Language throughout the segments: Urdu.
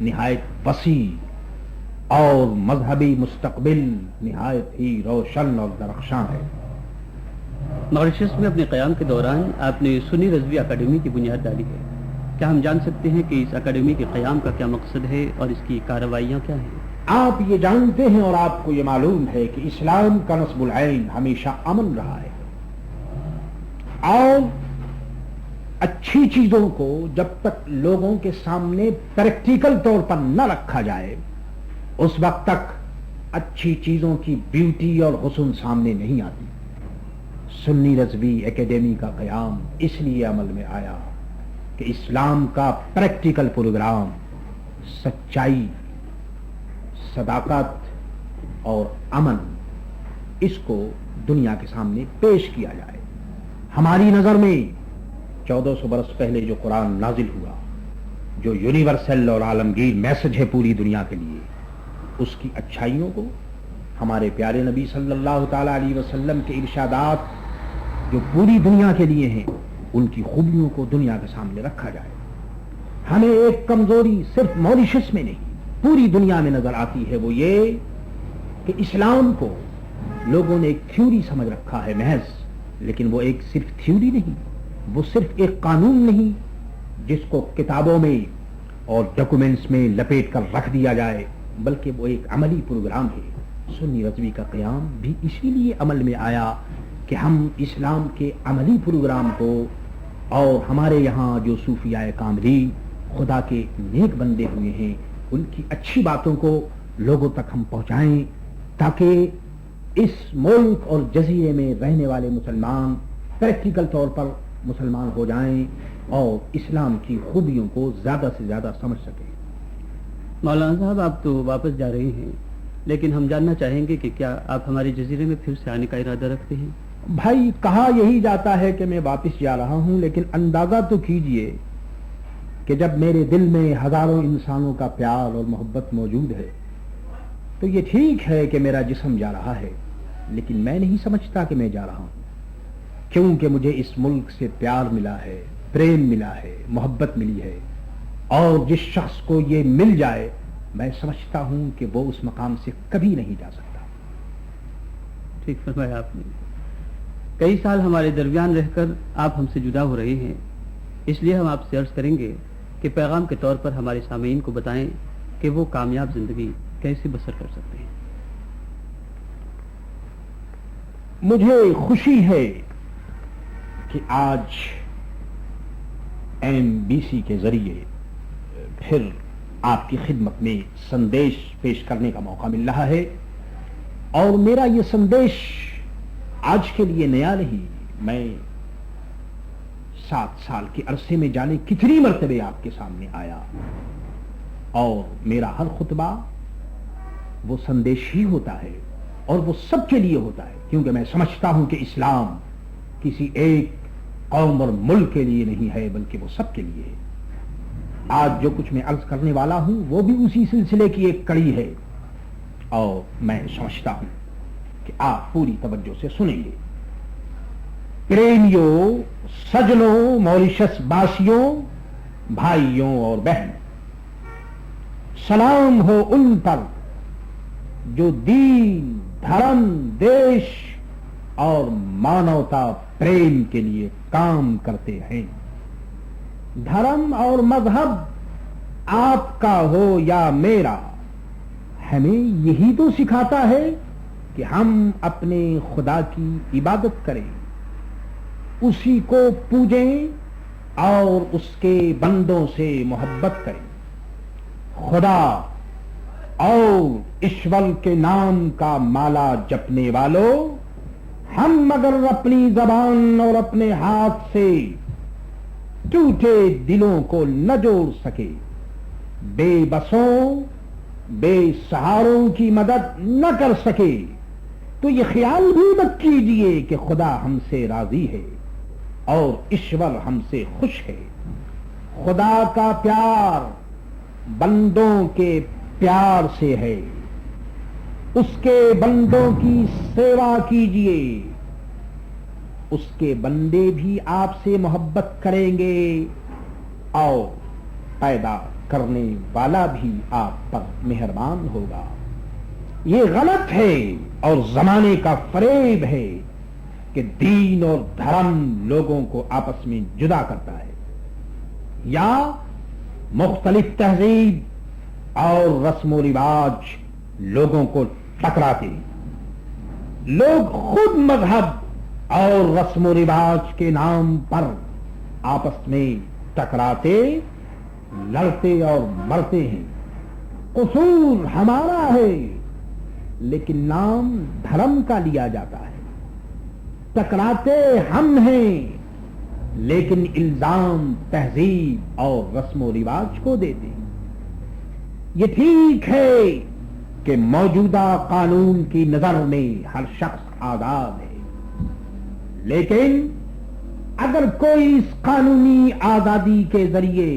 نہایت وسیع اور مذہبی مستقبل نہایت ہی روشن اور درخشاں ہے۔ ماریشس میں اپنے قیام کے دوران آپ نے سنی رضوی اکیڈمی کی بنیاد ڈالی ہے۔ کیا ہم جان سکتے ہیں کہ اس اکیڈمی کے قیام کا کیا مقصد ہے اور اس کی کارروائیاں کیا ہیں؟ آپ یہ جانتے ہیں اور آپ کو یہ معلوم ہے کہ اسلام کا نصب العین ہمیشہ امن رہا ہے، اور اچھی چیزوں کو جب تک لوگوں کے سامنے پریکٹیکل طور پر نہ رکھا جائے اس وقت تک اچھی چیزوں کی بیوٹی اور حسن سامنے نہیں آتی۔ سنی رضوی اکیڈمی کا قیام اس لیے عمل میں آیا کہ اسلام کا پریکٹیکل پروگرام سچائی، صداقت اور امن اس کو دنیا کے سامنے پیش کیا جائے۔ ہماری نظر میں 1400 برس پہلے جو قرآن نازل ہوا، جو یونیورسل اور عالمگیر میسج ہے پوری دنیا کے لیے، اس کی اچھائیوں کو ہمارے پیارے نبی صلی اللہ تعالی علیہ وسلم کے ارشادات جو پوری دنیا کے لیے ہیں، ان کی خوبیوں کو دنیا کے سامنے رکھا جائے۔ ہمیں ایک کمزوری صرف ماریشس میں نہیں پوری دنیا میں نظر آتی ہے، وہ یہ کہ اسلام کو لوگوں نے ایک تھیوری سمجھ رکھا ہے محض، لیکن وہ ایک صرف تھیوری نہیں، وہ صرف ایک قانون نہیں جس کو کتابوں میں اور ڈاکومنٹس میں لپیٹ کر رکھ دیا جائے، بلکہ وہ ایک عملی پروگرام ہے۔ سنی رضوی کا قیام بھی اسی لیے عمل میں آیا کہ ہم اسلام کے عملی پروگرام کو اور ہمارے یہاں جو صوفیاء کاملی خدا کے نیک بندے ہوئے ہیں ان کی اچھی باتوں کو لوگوں تک ہم پہنچائیں، تاکہ اس ملک اور جزیرے میں رہنے والے مسلمان پریکٹیکل طور پر مسلمان ہو جائیں اور اسلام کی خوبیوں کو زیادہ سے زیادہ سمجھ سکیں۔ مولانا صاحب، آپ تو واپس جا رہے ہیں، لیکن ہم جاننا چاہیں گے کہ کیا آپ ہمارے جزیرے میں پھر سے آنے کا ارادہ رکھتے ہیں؟ بھائی، کہا یہی جاتا ہے کہ میں واپس جا رہا ہوں، لیکن اندازہ تو کیجئے کہ جب میرے دل میں ہزاروں انسانوں کا پیار اور محبت موجود ہے تو یہ ٹھیک ہے کہ میرا جسم جا رہا ہے، لیکن میں نہیں سمجھتا کہ میں جا رہا ہوں، کیونکہ مجھے اس ملک سے پیار ملا ہے، پریم ملا ہے، محبت ملی ہے، اور جس شخص کو یہ مل جائے میں سمجھتا ہوں کہ وہ اس مقام سے کبھی نہیں جا سکتا۔ ٹھیک فرمایا آپ نے۔ کئی سال ہمارے درمیان رہ کر آپ ہم سے جدا ہو رہے ہیں، اس لیے ہم آپ سے عرض کریں گے کہ پیغام کے طور پر ہمارے سامعین کو بتائیں کہ وہ کامیاب زندگی کیسے بسر کر سکتے ہیں۔ مجھے خوشی ہے کہ آج MBC کے ذریعے پھر آپ کی خدمت میں سندیش پیش کرنے کا موقع مل رہا ہے، اور میرا یہ سندیش آج کے لیے نیا نہیں، میں 7 سال کے عرصے میں جانے کتنی مرتبہ آپ کے سامنے آیا، اور میرا ہر خطبہ وہ سندیش ہی ہوتا ہے، اور وہ سب کے لیے ہوتا ہے، کیونکہ میں سمجھتا ہوں کہ اسلام کسی ایک قوم اور ملک کے لیے نہیں ہے بلکہ وہ سب کے لیے ہے۔ آج جو کچھ میں عرض کرنے والا ہوں وہ بھی اسی سلسلے کی ایک کڑی ہے، اور میں سمجھتا ہوں کہ آپ پوری توجہ سے سنیں گے۔ پریمیوں، سجنوں، موریشس باسیوں، بھائیوں اور بہنوں، سلام ہو ان پر جو دین، دھرم، دیش اور مانوتا پریم کے لیے کام کرتے ہیں۔ دھرم اور مذہب آپ کا ہو یا میرا، ہمیں یہی تو سکھاتا ہے کہ ہم اپنے خدا کی عبادت کریں، اسی کو پوجیں اور اس کے بندوں سے محبت کریں۔ خدا اور ایشور کے نام کا مالا جپنے والوں، ہم اگر اپنی زبان اور اپنے ہاتھ سے ٹوٹے دلوں کو نہ جوڑ سکے، بے بسوں، بے سہاروں کی مدد نہ کر سکے، تو یہ خیال بھی مت کیجئے کہ خدا ہم سے راضی ہے اور ایشور ہم سے خوش ہے۔ خدا کا پیار بندوں کے پیار سے ہے، اس کے بندوں کی سیوا کیجئے، اس کے بندے بھی آپ سے محبت کریں گے اور پیدا کرنے والا بھی آپ پر مہربان ہوگا. یہ غلط ہے اور زمانے کا فریب ہے کہ دین اور دھرم لوگوں کو آپس میں جدا کرتا ہے یا مختلف تہذیب اور رسم و رواج لوگوں کو ٹکراتے ہیں. لوگ خود مذہب اور رسم و رواج کے نام پر آپس میں ٹکراتے، لڑتے اور مرتے ہیں. قصور ہمارا ہے لیکن نام دھرم کا لیا جاتا ہے. ٹکراتے ہم ہیں لیکن الزام تہذیب اور رسم و رواج کو دیتے ہیں. یہ ٹھیک ہے کہ موجودہ قانون کی نظر میں ہر شخص آزاد ہے، لیکن اگر کوئی اس قانونی آزادی کے ذریعے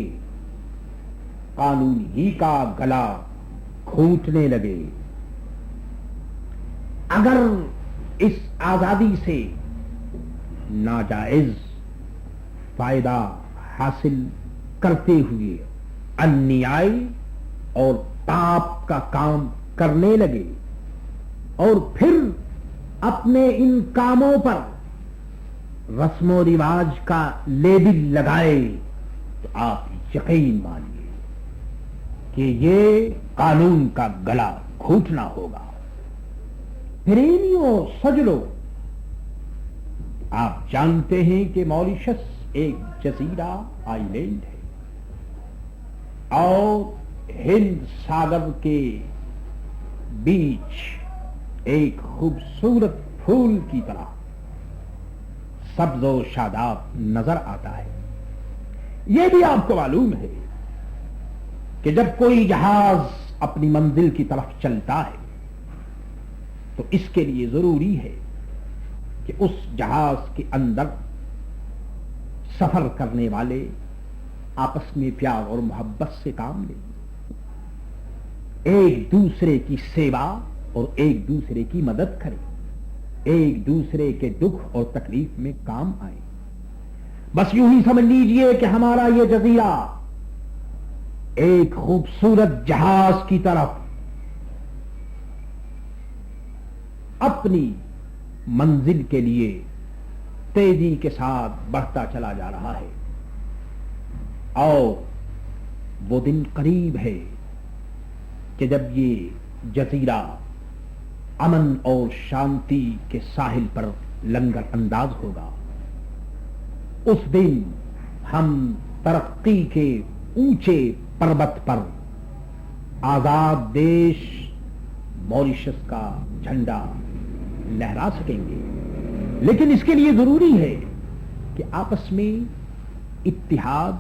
قانون ہی کا گلا گھونٹنے لگے، اگر اس آزادی سے ناجائز فائدہ حاصل کرتے ہوئے انیائی اور پاپ کا کام کرنے لگے اور پھر اپنے ان کاموں پر رسم و رواج کا لیبل لگائے، تو آپ یقین مانیے کہ یہ قانون کا گلا گھونٹنا ہوگا. پریمیوں سجلو، آپ جانتے ہیں کہ موریشس ایک جزیرہ آئی لینڈ ہے اور ہند ساگر کے بیچ ایک خوبصورت پھول کی طرح سبز و شاداب نظر آتا ہے. یہ بھی آپ کو معلوم ہے کہ جب کوئی جہاز اپنی منزل کی طرف چلتا ہے تو اس کے لیے ضروری ہے کہ اس جہاز کے اندر سفر کرنے والے آپس میں پیار اور محبت سے کام لیں، ایک دوسرے کی سیوا اور ایک دوسرے کی مدد کریں، ایک دوسرے کے دکھ اور تکلیف میں کام آئے. بس یوں ہی سمجھ لیجئے کہ ہمارا یہ جزیرہ ایک خوبصورت جہاز کی طرف اپنی منزل کے لیے تیزی کے ساتھ بڑھتا چلا جا رہا ہے، اور وہ دن قریب ہے کہ جب یہ جزیرہ امن اور شانتی کے ساحل پر لنگر انداز ہوگا. اس دن ہم ترقی کے اونچے پربت پر آزاد دیش موریشس کا جھنڈا لہرا سکیں گے. لیکن اس کے لیے ضروری ہے کہ آپس میں اتحاد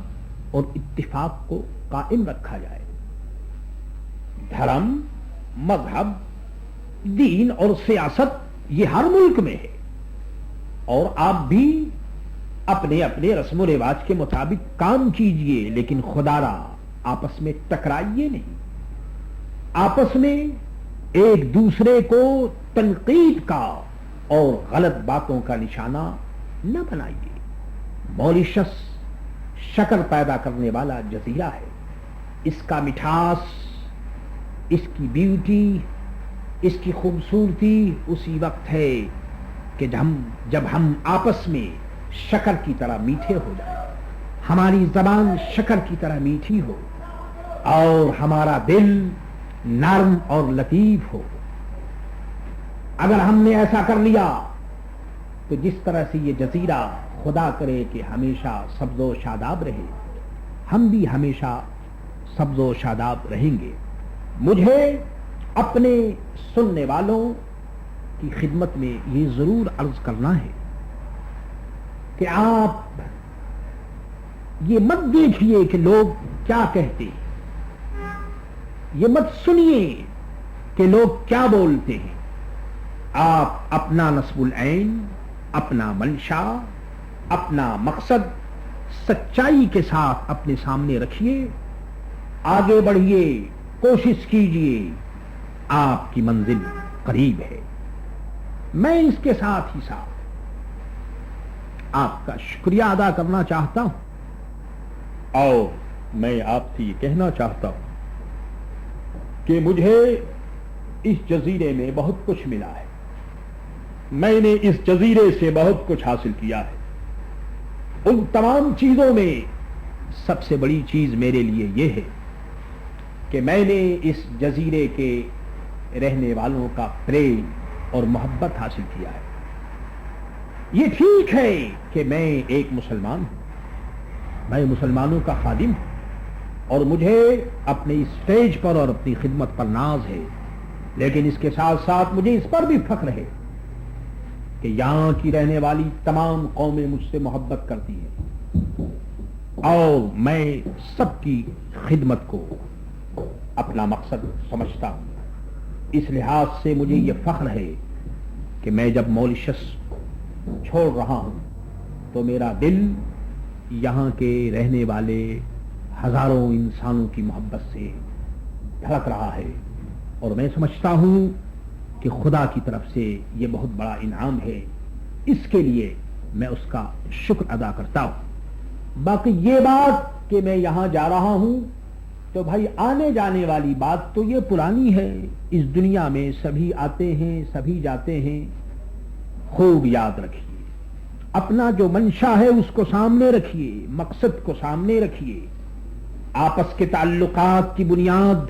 اور اتفاق کو قائم رکھا جائے. دھرم، مذہب، دین اور سیاست یہ ہر ملک میں ہے، اور آپ بھی اپنے اپنے رسم و رواج کے مطابق کام کیجئے، لیکن خدا را آپس میں ٹکرائیے نہیں. آپس میں ایک دوسرے کو تنقید کا اور غلط باتوں کا نشانہ نہ بنائیے. موریشس شکر پیدا کرنے والا جزیرہ ہے. اس کا مٹھاس، اس کی بیوٹی، اس کی خوبصورتی اسی وقت ہے کہ جب ہم آپس میں شکر کی طرح میٹھے ہو جائیں، ہماری زبان شکر کی طرح میٹھی ہو اور ہمارا دل نرم اور لطیف ہو. اگر ہم نے ایسا کر لیا تو جس طرح سے یہ جزیرہ خدا کرے کہ ہمیشہ سبز و شاداب رہے، ہم بھی ہمیشہ سبز و شاداب رہیں گے. مجھے اپنے سننے والوں کی خدمت میں یہ ضرور عرض کرنا ہے کہ آپ یہ مت دیکھیے کہ لوگ کیا کہتے ہیں، یہ مت سنیے کہ لوگ کیا بولتے ہیں. آپ اپنا نصب العین، اپنا منشا، اپنا مقصد سچائی کے ساتھ اپنے سامنے رکھیے، آگے بڑھیے، کوشش کیجئے، آپ کی منزل قریب ہے. میں اس کے ساتھ ہی ساتھ آپ کا شکریہ ادا کرنا چاہتا ہوں اور میں آپ سے یہ کہنا چاہتا ہوں کہ مجھے اس جزیرے میں بہت کچھ ملا ہے، میں نے اس جزیرے سے بہت کچھ حاصل کیا ہے۔ ان تمام چیزوں میں سب سے بڑی چیز میرے لیے یہ ہے کہ میں نے اس جزیرے کے رہنے والوں کا پریم اور محبت حاصل کیا ہے۔ یہ ٹھیک ہے کہ میں ایک مسلمان ہوں، میں مسلمانوں کا خادم ہوں، اور مجھے اپنے اسٹیج پر اور اپنی خدمت پر ناز ہے، لیکن اس کے ساتھ ساتھ مجھے اس پر بھی فخر ہے کہ یہاں کی رہنے والی تمام قومیں مجھ سے محبت کرتی ہیں، اور میں سب کی خدمت کو اپنا مقصد سمجھتا ہوں۔ اس لحاظ سے مجھے یہ فخر ہے کہ میں جب موریشس چھوڑ رہا ہوں تو میرا دل یہاں کے رہنے والے ہزاروں انسانوں کی محبت سے دھڑک رہا ہے، اور میں سمجھتا ہوں کہ خدا کی طرف سے یہ بہت بڑا انعام ہے۔ اس کے لیے میں اس کا شکر ادا کرتا ہوں۔ باقی یہ بات کہ میں یہاں جا رہا ہوں تو بھائی آنے جانے والی بات تو یہ پرانی ہے، اس دنیا میں سبھی آتے ہیں سبھی جاتے ہیں۔ خوب یاد رکھیے، اپنا جو منشا ہے اس کو سامنے رکھیے، مقصد کو سامنے رکھیے۔ آپس کے تعلقات کی بنیاد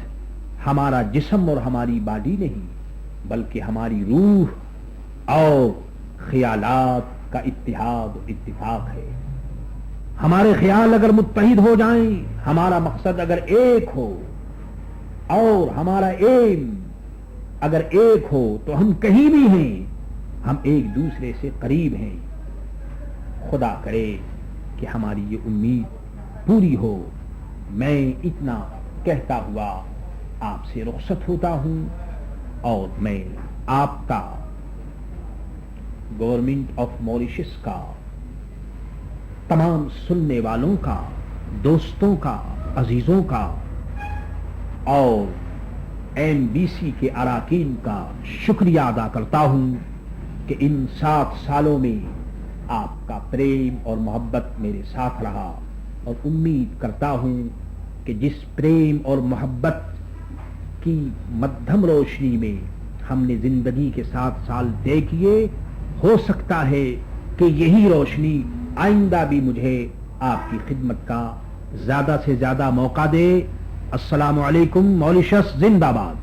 ہمارا جسم اور ہماری باڈی نہیں، بلکہ ہماری روح اور خیالات کا اتحاد و اتفاق ہے۔ ہمارے خیال اگر متحد ہو جائیں، ہمارا مقصد اگر ایک ہو اور ہمارا ایم اگر ایک ہو تو ہم کہیں بھی ہیں، ہم ایک دوسرے سے قریب ہیں۔ خدا کرے کہ ہماری یہ امید پوری ہو۔ میں اتنا کہتا ہوا آپ سے رخصت ہوتا ہوں، اور میں آپ کا، گورنمنٹ آف موریشس کا، تمام سننے والوں کا، دوستوں کا، عزیزوں کا، اور MBC کے اراکین کا شکریہ ادا کرتا ہوں کہ ان 7 سالوں میں آپ کا پریم اور محبت میرے ساتھ رہا، اور امید کرتا ہوں کہ جس پریم اور محبت کی مدھم روشنی میں ہم نے زندگی کے 7 سال طے کیے، ہو سکتا ہے کہ یہی روشنی آئندہ بھی مجھے آپ کی خدمت کا زیادہ سے زیادہ موقع دے۔ السلام علیکم۔ موریشس زندہ باد۔